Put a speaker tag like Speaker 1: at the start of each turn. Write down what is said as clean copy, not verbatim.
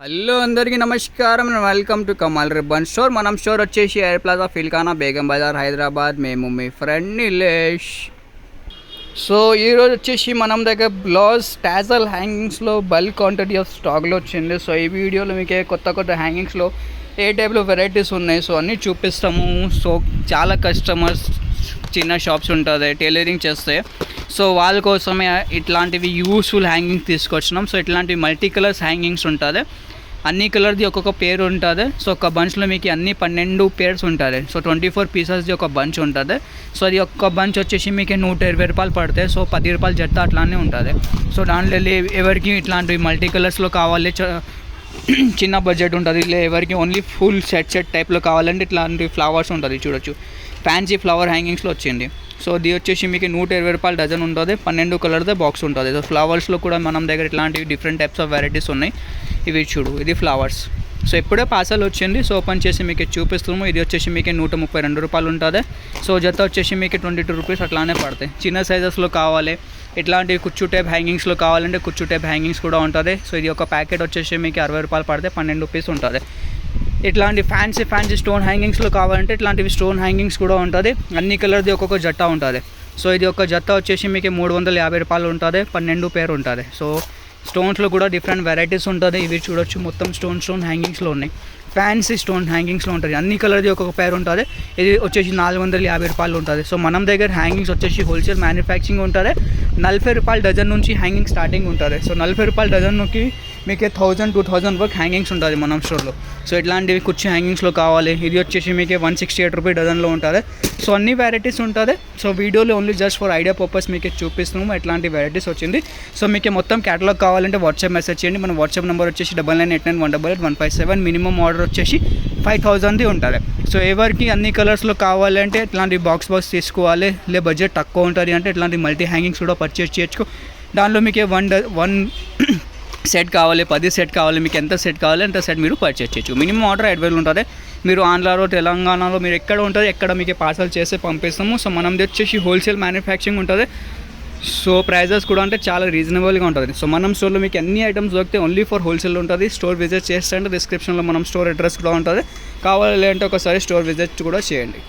Speaker 1: Hello అందరికీ నమస్కారం, welcome to Kamal ribbon store. మనం స్టోర్ వచ్చేసి ఎయిర్ ప్లాజా ఫిల్కానా బేగం బజార్ హైదరాబాద్. మేము మీ ఫ్రెండ్ నిలేష్. సో ఈరోజు వచ్చేసి మనం దగ్గర బ్లౌజ్ టాజల్ హ్యాంగింగ్స్లో బల్క్ క్వాంటిటీ ఆఫ్ స్టాక్లో వచ్చింది. సో ఈ వీడియోలో మీకు కొత్త హ్యాంగింగ్స్లో ఏ టైప్లో వెరైటీస్ ఉన్నాయి సో అన్నీ చూపిస్తాము. సో చాలా కస్టమర్స్ చిన్న షాప్స్ ఉంటుంది, టైలరింగ్ చేస్తే, సో వాళ్ళ కోసమే ఇట్లాంటివి యూస్ఫుల్ హ్యాంగింగ్స్ తీసుకొచ్చినాం. సో ఇట్లాంటివి మల్టీ కలర్స్ హ్యాంగింగ్స్ ఉంటుంది, అన్ని కలర్ది ఒక్కొక్క పేరు ఉంటుంది. సో ఒక బంచ్లో మీకు అన్ని 12 పేర్స్ ఉంటుంది. సో 24 పీసెస్ది ఒక బంచ్ ఉంటుంది. సో అది ఒక్క బంచ్ వచ్చేసి మీకు 120 రూపాయలు పడతాయి. సో 10 రూపాయలు జత అట్లానే ఉంటుంది. సో దాంట్లో ఎవరికి ఇట్లాంటివి మల్టీ కలర్స్లో కావాలి, చిన్న బడ్జెట్ ఉంటుంది, ఇలా ఎవరికి ఓన్లీ ఫుల్ సెట్ టైప్లో కావాలంటే ఇట్లాంటి ఫ్లవర్స్ ఉంటుంది. చూడొచ్చు, ఫ్యాన్సీ ఫ్లవర్ హ్యాంగింగ్స్లో వచ్చింది. సో ఇది వచ్చేసి మీకు 120 రూపాయలు డజన్ ఉంటుంది, 12 కలర్దే బాక్స్ ఉంటుంది. సో ఫ్లవర్స్లో కూడా మనం దగ్గర ఇట్లాంటివి డిఫరెంట్ టైప్స్ ఆఫ్ వెరైటీస్ ఉన్నాయి. ఇవి చూడు, ఇది ఫ్లవర్స్. సో ఇప్పుడే పార్సల్ వచ్చింది. సో ఓపెన్ చేసి మీకు చూపిస్తాము. ఇది వచ్చేసి మీకు 132 రూపాయలు ఉంటుంది. సో జత వచ్చేసి మీకు 22 రూపీస్ అట్లానే పడతాయి. చిన్న సైజెస్లో కావాలి, ఇట్లాంటి కుచ్చు టైప్ హ్యాంగింగ్స్లో కావాలంటే కుచ్చు టైప్ హ్యాంగింగ్స్ కూడా ఉంటుంది. సో ఇది ఒక ప్యాకెట్ వచ్చేసి మీకు 60 రూపాయలు పడితే 12 రూపీస్ ఉంటుంది. ఇట్లాంటి ఫ్యాన్సీ స్టోన్ హ్యాంగింగ్స్లో కావాలంటే ఇట్లాంటివి స్టోన్ హ్యాంగింగ్స్ కూడా ఉంటుంది. అన్ని కలర్ది ఒక్కొక్క జట్ట ఉంటుంది. సో ఇది ఒక జట్ట వచ్చేసి మీకు 350 రూపాయలు ఉంటుంది, 12 పేరు ఉంటుంది. సో స్టోన్స్లో కూడా డిఫరెంట్ వెరైటీస్ ఉంటుంది. ఇవి చూడొచ్చు, మొత్తం స్టోన్ హ్యాంగింగ్స్లో ఉన్నాయి. ఫ్యాన్సీ స్టోన్ హ్యాంగింగ్స్లో ఉంటుంది, అన్ని కలర్ది ఒక్కొక్క పేరు ఉంటుంది. ఇది వచ్చేసి 450 రూపాయలు ఉంటుంది. సో మనం దగ్గర హ్యాంగింగ్స్ వచ్చేసి హోల్సేల్ మ్యానుఫ్యాక్చరింగ్ ఉంటుంది. 40 రూపాయల డజన్ నుంచి హ్యాంగింగ్ స్టార్టింగ్ ఉంటుంది. సో 40 రూపాయల డజన్కి మీకు 1000-2000 వరకు హ్యాంగింగ్స్ ఉంటుంది మనం స్టోర్లో. సో ఇట్లాంటివి కుర్చీ హ్యాంగింగ్స్లో కావాలి, ఇది వచ్చేసి మీకు 168 రూపీ డజన్లో ఉంటుంది. సో అన్ని వెరైటీస్ ఉంటుంది. సో వీడియోలో only just for idea purpose మీకు చూపిస్తున్నాము ఎట్లాంటి వెరైటీస్ వచ్చింది. సో మీకు మొత్తం క్యాటలాగ్ కావాలంటే వాట్సాప్ మెసేజ్ చేయండి. మన వాట్సాప్ నెంబర్ వచ్చేసి 9989188157. మినిమం ఆర్డర్ వచ్చేసి 5000ది ఉంటుంది. సో ఎవరికి అన్ని కలర్స్లో కావాలంటే ఇట్లాంటి బాక్స్ తీసుకోవాలి, లే బడ్జెట్ తక్కువ ఉంటుంది అంటే ఇట్లాంటి మల్టీ హ్యాంగింగ్స్ కూడా పర్చేస్ చేయొచ్చు. దానిలో మీకు వన్ సెట్ కావాలి, 10 సెట్ కావాలి, మీకు ఎంత సెట్ కావాలి అంత సెట్ మీరు పర్చేస్ చేయొచ్చు. మినిమం ఆర్డర్ అవైలబుల్ ఉంటుంది. మీరు ఆంధ్రాలో, తెలంగాణలో మీరు ఎక్కడ ఉంటుంది ఎక్కడ మీకు పార్సల్ చేసి పంపిస్తాము. సో మనది వచ్చేసి హోల్సేల్ మ్యానుఫ్యాక్చరింగ్ ఉంటుంది. సో ప్రైజెస్ కూడా అంటే చాలా రీజనబుల్గా ఉంటుంది. సో మనం స్టోర్లో మీకు అన్ని ఐటమ్స్ దొరికితే ఓన్లీ ఫర్ హోల్సేల్ ఉంటుంది. స్టోర్ విజిట్ చేస్తే డిస్క్రిప్షన్లో మనం స్టోర్ అడ్రస్ కూడా ఉంటుంది. కావాలి అంటే ఒకసారి స్టోర్ విజిట్ కూడా చేయండి.